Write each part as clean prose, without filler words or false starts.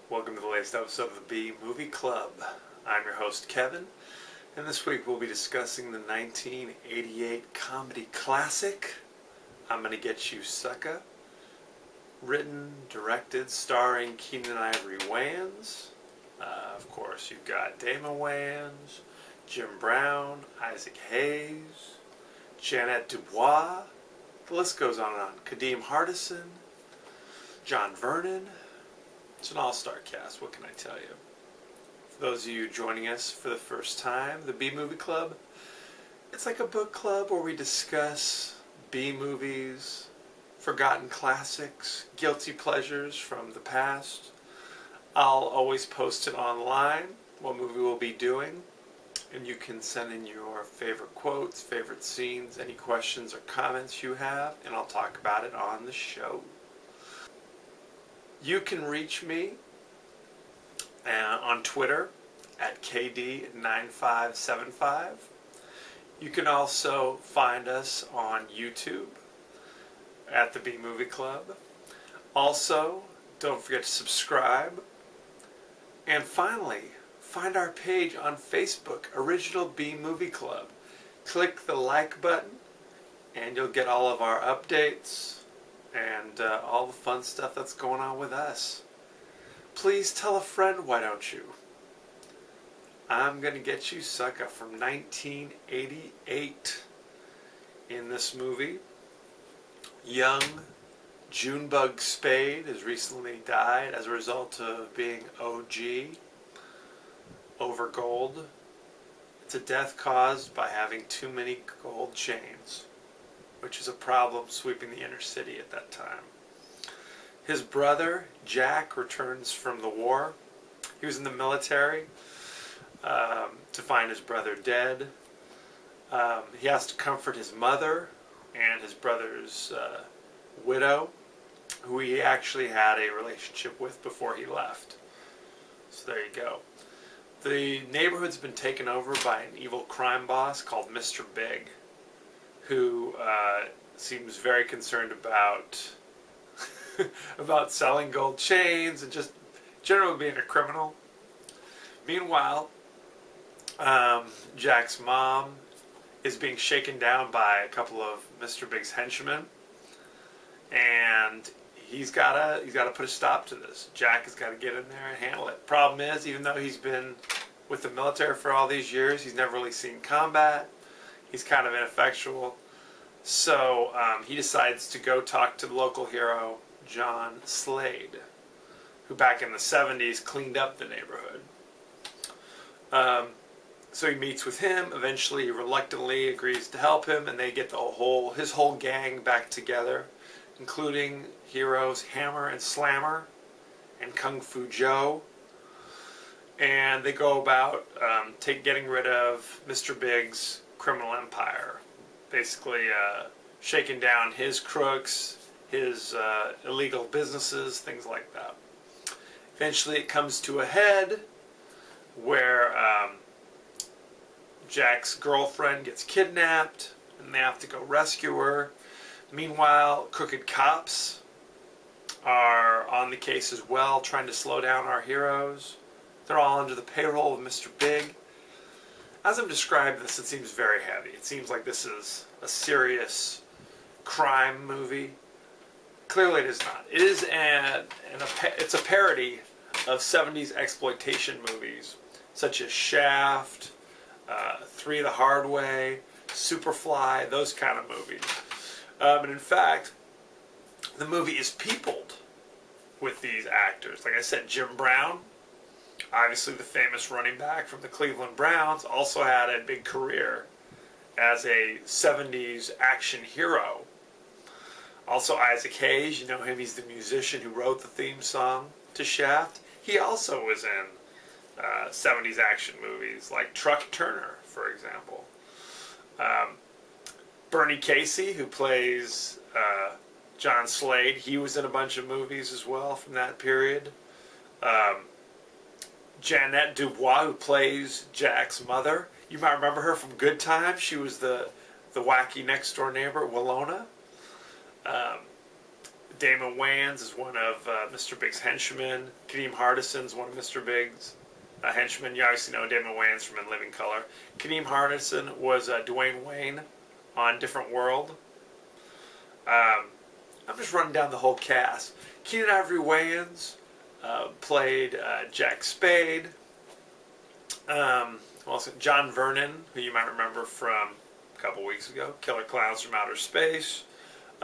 Welcome to the latest episode of the B Movie Club. I'm your host Kevin, and this week we'll be discussing the 1988 comedy classic, I'm Gonna Get You Sucka, written, directed, starring Keenan Ivory Wayans. Of course, you've got Damon Wayans, Jim Brown, Isaac Hayes, Jeanette Dubois, the list goes on and on, Kadeem Hardison, John Vernon. It's an all-star cast, what can I tell you? For those of you joining us for the first time, the B Movie Club, it's like a book club where we discuss B movies, forgotten classics, guilty pleasures from the past. I'll always post it online, what movie we'll be doing, and you can send in your favorite quotes, favorite scenes, any questions or comments you have, and I'll talk about it on the show. You can reach me on Twitter at KD9575. You can also find us on YouTube at the B Movie Club. Also, don't forget to subscribe. And finally, find our page on Facebook, Original B Movie Club. Click the like button and you'll get all of our updates and all the fun stuff that's going on with us. Please tell a friend, why don't you? I'm Gonna Get You Sucka from 1988. In this movie, young Junebug Spade has recently died as a result of being OG, over gold. It's a death caused by having too many gold chains, which is a problem sweeping the inner city at that time. His brother, Jack, returns from the war. He was in the military to find his brother dead. He has to comfort his mother and his brother's widow, who he actually had a relationship with before he left. So there you go. The neighborhood's been taken over by an evil crime boss called Mr. Big, who seems very concerned about about selling gold chains and just generally being a criminal. Meanwhile, Jack's mom is being shaken down by a couple of Mr. Big's henchmen, and he's gotta put a stop to this. Jack has got to get in there and handle it. Problem is, even though he's been with the military for all these years, he's never really seen combat. He's kind of ineffectual. So he decides to go talk to the local hero, John Slade, who back in the 70s cleaned up the neighborhood. So he meets with him, eventually reluctantly agrees to help him, and they get his whole gang back together, including heroes Hammer and Slammer and Kung Fu Joe. And they go about getting rid of Mr. Big's criminal empire. Basically shaking down his crooks, his illegal businesses, things like that. Eventually it comes to a head where Jack's girlfriend gets kidnapped and they have to go rescue her. Meanwhile, crooked cops are on the case as well, trying to slow down our heroes. They're all under the payroll of Mr. Big. As I'm describing this, it seems very heavy. It seems like this is a serious crime movie. Clearly it is not. It is it's a parody of 70s exploitation movies, such as Shaft, Three the Hard Way, Superfly, those kind of movies. And in fact, the movie is peopled with these actors. Like I said, Jim Brown, obviously the famous running back from the Cleveland Browns, also had a big career as a 70s action hero. Also Isaac Hayes, you know him, he's the musician who wrote the theme song to Shaft. He also was in 70s action movies, like Truck Turner, for example. Bernie Casey, who plays John Slade, he was in a bunch of movies as well from that period. Jeanette Dubois, who plays Jack's mother. You might remember her from Good Times. She was the wacky next door neighbor, Willona. Damon Wayans is one of Mr. Big's henchmen. Kadeem Hardison's one of Mr. Big's henchmen. You obviously know Damon Wayans from In Living Color. Kadeem Hardison was Dwayne Wayne on Different World. I'm just running down the whole cast. Keenan Ivory Wayans played Jack Spade. Also John Vernon, who you might remember from a couple weeks ago, Killer Clowns from Outer Space.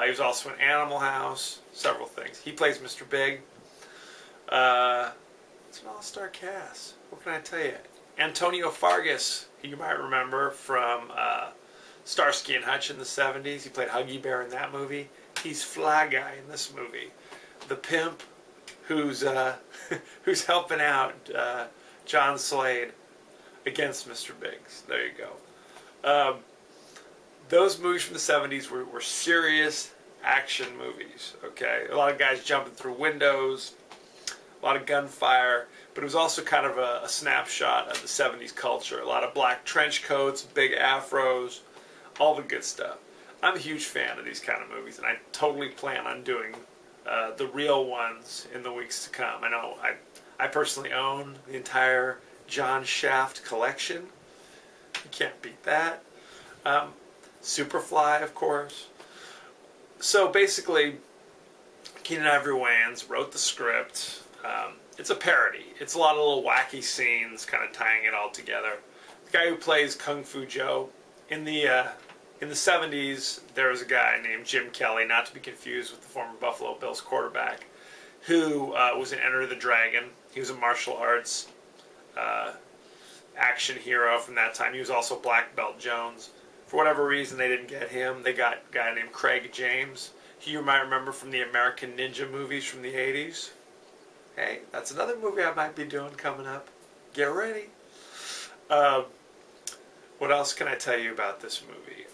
He was also in Animal House, several things. He plays Mr. Big. It's an all-star cast. What can I tell you? Antonio Fargas, who you might remember from Starsky and Hutch in the 70s. He played Huggy Bear in that movie. He's Fly Guy in this movie. The pimp who's who's helping out John Slade against Mr. Biggs. There you go. Those movies from the 70s were serious action movies, okay? A lot of guys jumping through windows, a lot of gunfire, but it was also kind of a snapshot of the 70s culture. A lot of black trench coats, big afros, all the good stuff. I'm a huge fan of these kind of movies, and I totally plan on doing the real ones in the weeks to come. I know I personally own the entire John Shaft collection. You can't beat that. Superfly, of course. So basically, Keenan Ivory Wayans wrote the script. It's a parody. It's a lot of little wacky scenes, kind of tying it all together. The guy who plays Kung Fu Joe in the 70s, there was a guy named Jim Kelly, not to be confused with the former Buffalo Bills quarterback, who was in Enter the Dragon. He was a martial arts action hero from that time. He was also Black Belt Jones. For whatever reason, they didn't get him. They got a guy named Craig James. He you might remember from the American Ninja movies from the 80s. Hey, that's another movie I might be doing coming up. Get ready. What else can I tell you about this movie?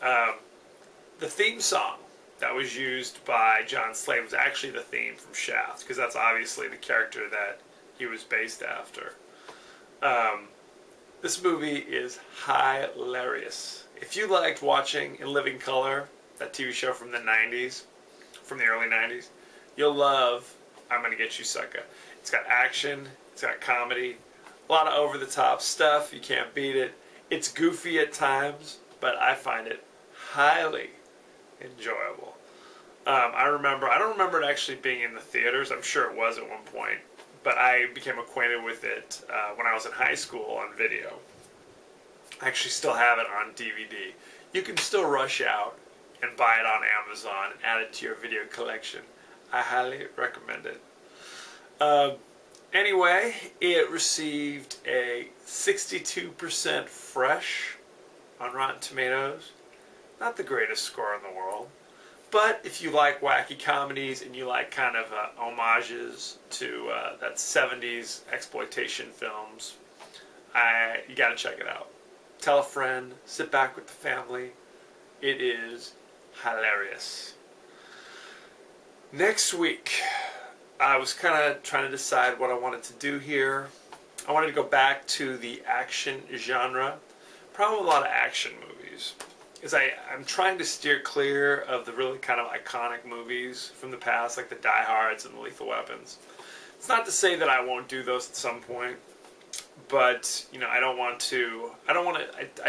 The theme song that was used by John Slade was actually the theme from Shaft, because that's obviously the character that he was based after. This movie is hilarious. If you liked watching In Living Color, that TV show from the 90s, from the early 90s, you'll love I'm Gonna Get You, Sucka. It's got action, it's got comedy, a lot of over-the-top stuff. You can't beat it. It's goofy at times, but I find it highly enjoyable. I don't remember it actually being in the theaters. I'm sure it was at one point, but I became acquainted with it when I was in high school on video. I actually still have it on DVD. You can still rush out and buy it on Amazon and add it to your video collection. I highly recommend it. Anyway, it received a 62% fresh on Rotten Tomatoes. Not the greatest score in the world. But if you like wacky comedies and you like kind of homages to that 70s exploitation films, you gotta check it out. Tell a friend, sit back with the family. It is hilarious. Next week, I was kind of trying to decide what I wanted to do here. I wanted to go back to the action genre. Probably a lot of action movies. Because I'm trying to steer clear of the really kind of iconic movies from the past, like the Die Hards and the Lethal Weapons. It's not to say that I won't do those at some point, but you know, I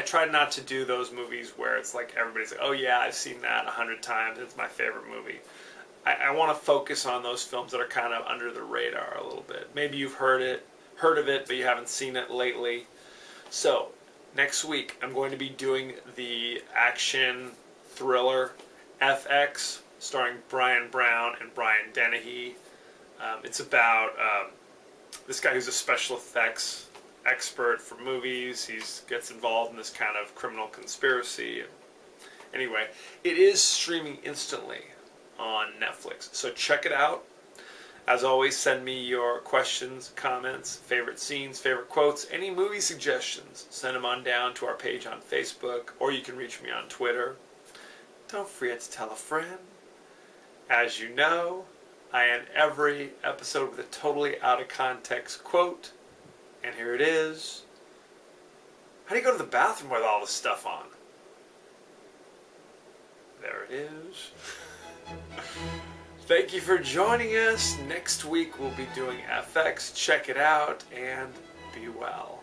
try not to do those movies where it's like everybody's like, oh yeah, I've seen that 100 times, it's my favorite movie. I want to focus on those films that are kind of under the radar a little bit. Maybe you've heard of it, but you haven't seen it lately. So, next week I'm going to be doing the action thriller FX, starring Brian Brown and Brian Dennehy. It's about this guy who's a special effects expert for movies. He gets involved in this kind of criminal conspiracy. Anyway, it is streaming instantly on Netflix, so check it out. As always, send me your questions, comments, favorite scenes, favorite quotes, any movie suggestions. Send them on down to our page on Facebook, or you can reach me on Twitter. Don't forget to tell a friend. As you know, I end every episode with a totally out of context quote, and here it is. How do you go to the bathroom with all this stuff on? There it is. Thank you for joining us. Next week we'll be doing FX. Check it out and be well.